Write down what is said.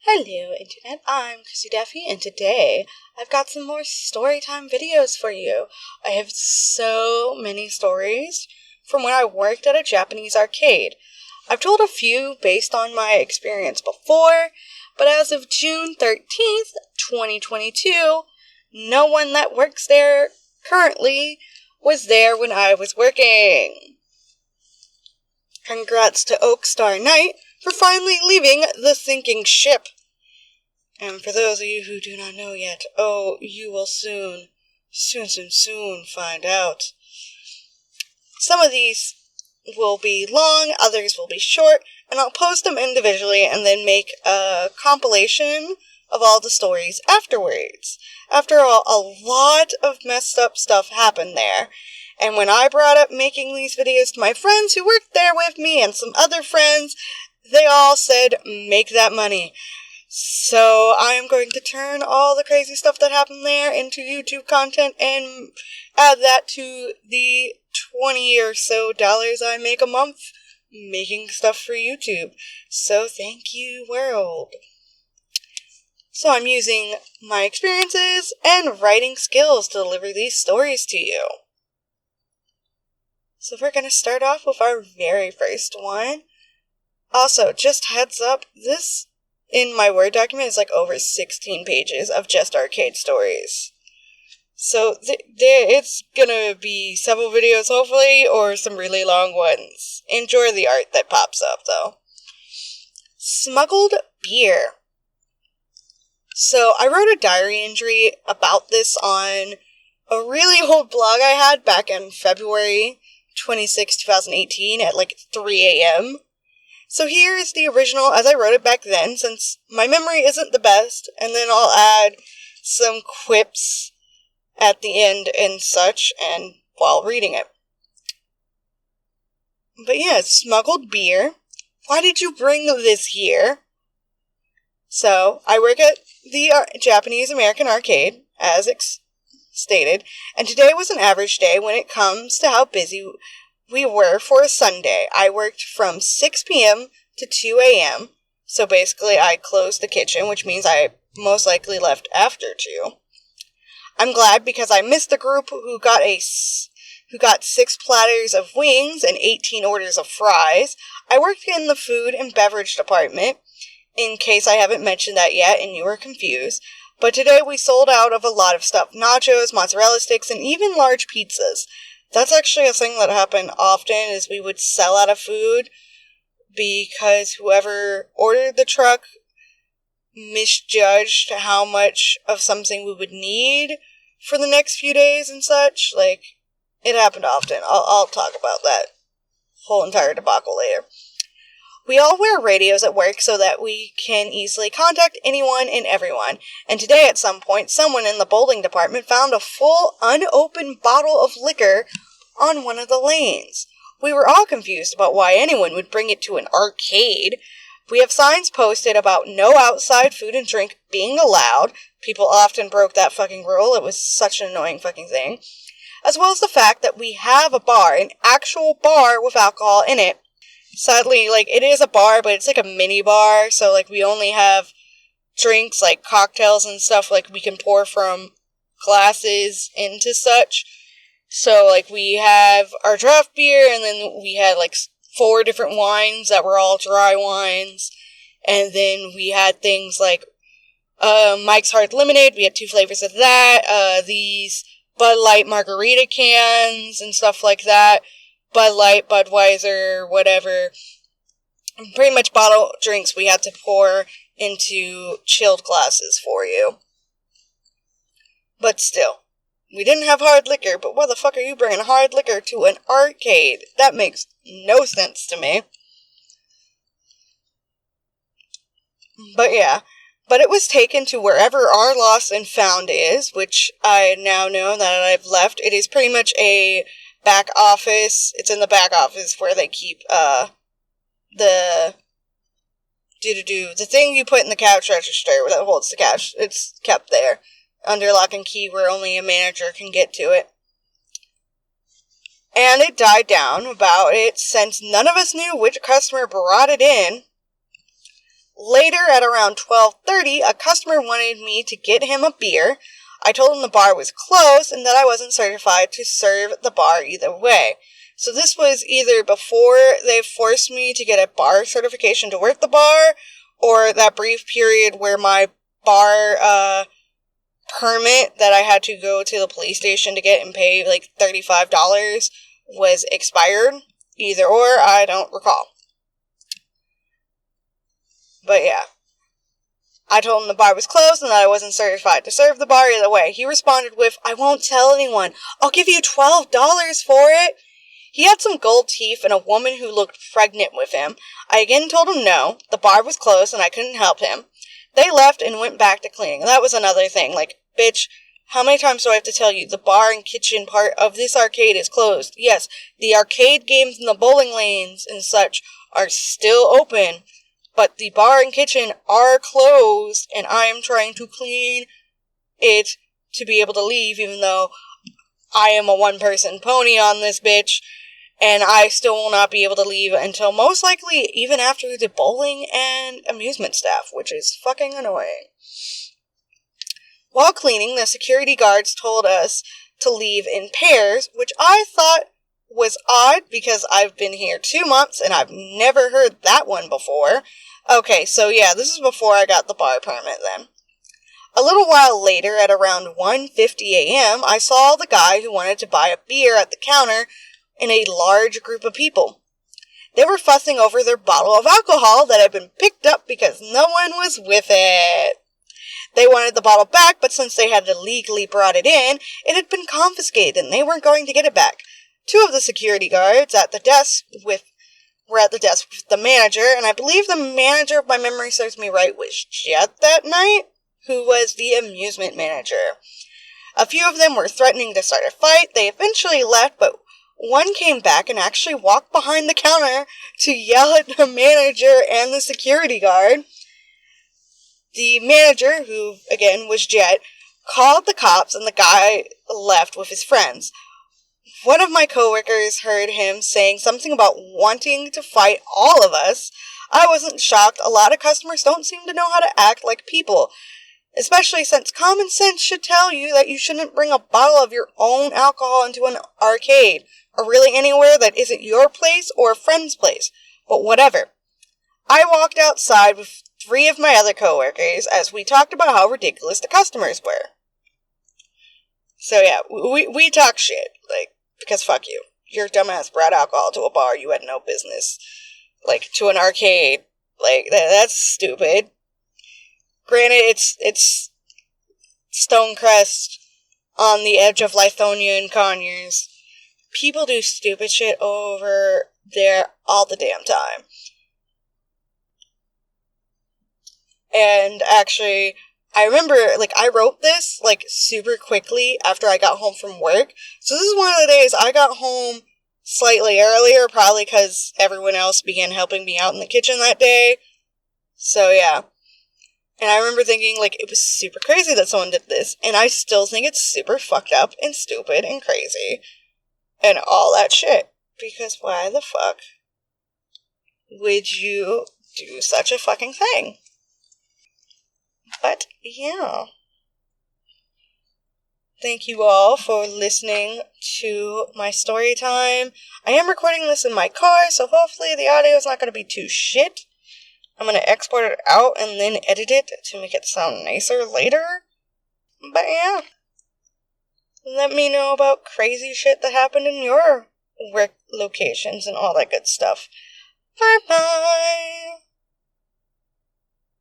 Hello, Internet. I'm Chrissy Duffy, and today I've got some more storytime videos for you. I have so many stories from when I worked at a Japanese arcade. I've told a few based on my experience before, but as of June 13th, 2022, no one that works there currently was there when I was working. Congrats to Oakstar Knight for finally leaving the sinking ship. And for those of you who do not know yet, you will soon find out. Some of these will be long, others will be short, and I'll post them individually and then make a compilation of all the stories afterwards. After all, a lot of messed up stuff happened there. And when I brought up making these videos to my friends who worked there with me and some other friends, they all said, make that money. So I am going to turn all the crazy stuff that happened there into YouTube content and add that to the $20 or so I make a month making stuff for YouTube. So thank you, world. So I'm using my experiences and writing skills to deliver these stories to you. So we're going to start off with our very first one. Also, just heads up, this in my Word document is like over 16 pages of just arcade stories. So it's gonna be several videos hopefully, or some really long ones. Enjoy the art that pops up though. Smuggled beer. So I wrote a diary entry about this on a really old blog I had back in February 26, 2018 at like 3 a.m. So here is the original as I wrote it back then, since my memory isn't the best, and then I'll add some quips at the end and such, and while reading it. But yeah, smuggled beer. Why did you bring this here? So, I work at the Japanese American arcade, as stated, and today was an average day when it comes to how busy we were for a Sunday. I worked from 6 p.m. to 2 a.m. So basically I closed the kitchen, which means I most likely left after 2. I'm glad because I missed the group who got 6 platters of wings and 18 orders of fries. I worked in the food and beverage department, in case I haven't mentioned that yet and you were confused. But today we sold out of a lot of stuff. Nachos, mozzarella sticks, and even large pizzas. That's actually a thing that happened often, is we would sell out of food because whoever ordered the truck misjudged how much of something we would need for the next few days and such. Like, it happened often. I'll talk about that whole entire debacle later. We all wear radios at work so that we can easily contact anyone and everyone. And today at some point, someone in the bowling department found a full, unopened bottle of liquor on one of the lanes. We were all confused about why anyone would bring it to an arcade. We have signs posted about no outside food and drink being allowed. People often broke that fucking rule. It was such an annoying fucking thing. As well as the fact that we have a bar, an actual bar with alcohol in it. Sadly, it is a bar, but it's like a mini bar, so, we only have drinks, like cocktails and stuff, we can pour from glasses into such. So, we have our draft beer, and then we had, 4 different wines that were all dry wines, and then we had things like, Mike's Hard Lemonade, we had 2 flavors of that, these Bud Light margarita cans, and stuff like that. Bud Light, Budweiser, whatever. Pretty much bottle drinks we had to pour into chilled glasses for you. But still, we didn't have hard liquor, but why the fuck are you bringing hard liquor to an arcade? That makes no sense to me. But yeah. But it was taken to wherever our lost and found is, which I now know that I've left. It is pretty much a back office. It's in the back office where they keep the thing you put in the cash register that holds the cash. It's kept there under lock and key where only a manager can get to it. And it died down about it since none of us knew which customer brought it in. Later, at around 12:30, a customer wanted me to get him a beer. I told him the bar was closed and that I wasn't certified to serve the bar either way. So this was either before they forced me to get a bar certification to work the bar, or that brief period where my bar permit that I had to go to the police station to get and pay like $35 was expired. Either or, I don't recall. But yeah. I told him the bar was closed and that I wasn't certified to serve the bar either way. He responded with, "I won't tell anyone. I'll give you $12 for it." He had some gold teeth and a woman who looked pregnant with him. I again told him no. The bar was closed and I couldn't help him. They left and went back to cleaning. And that was another thing. Like, bitch, how many times do I have to tell you the bar and kitchen part of this arcade is closed? Yes, the arcade games and the bowling lanes and such are still open. But the bar and kitchen are closed, and I am trying to clean it to be able to leave, even though I am a one-person pony on this bitch, and I still will not be able to leave until most likely even after the bowling and amusement staff, which is fucking annoying. While cleaning, the security guards told us to leave in pairs, which I thought was odd because I've been here 2 months and I've never heard that one before. Okay, so yeah, this is before I got the bar permit then. A little while later, at around 1:50 a.m., I saw the guy who wanted to buy a beer at the counter in a large group of people. They were fussing over their bottle of alcohol that had been picked up because no one was with it. They wanted the bottle back, but since they had illegally brought it in, it had been confiscated and they weren't going to get it back. 2 of the security guards were at the desk with the manager, and I believe the manager, if my memory serves me right, was Jet that night, who was the amusement manager. A few of them were threatening to start a fight. They eventually left, but one came back and actually walked behind the counter to yell at the manager and the security guard. The manager, who, again, was Jet, called the cops, and the guy left with his friends. One of my coworkers heard him saying something about wanting to fight all of us. I wasn't shocked. A lot of customers don't seem to know how to act like people, especially since common sense should tell you that you shouldn't bring a bottle of your own alcohol into an arcade, or really anywhere that isn't your place or a friend's place. But whatever. I walked outside with 3 of my other coworkers as we talked about how ridiculous the customers were. So yeah, we talk shit, like, because fuck you. Your dumbass brought alcohol to a bar you had no business. Like, to an arcade. Like, that's stupid. Granted, it's Stonecrest on the edge of Lithonia and Conyers. People do stupid shit over there all the damn time. And actually, I remember, like, I wrote this, like, super quickly after I got home from work. So this is one of the days I got home slightly earlier, probably because everyone else began helping me out in the kitchen that day. So, yeah. And I remember thinking, like, it was super crazy that someone did this. And I still think it's super fucked up and stupid and crazy. And all that shit. Because why the fuck would you do such a fucking thing? But, yeah. Thank you all for listening to my story time. I am recording this in my car, so hopefully the audio is not going to be too shit. I'm going to export it out and then edit it to make it sound nicer later. But yeah. Let me know about crazy shit that happened in your work locations and all that good stuff. Bye-bye!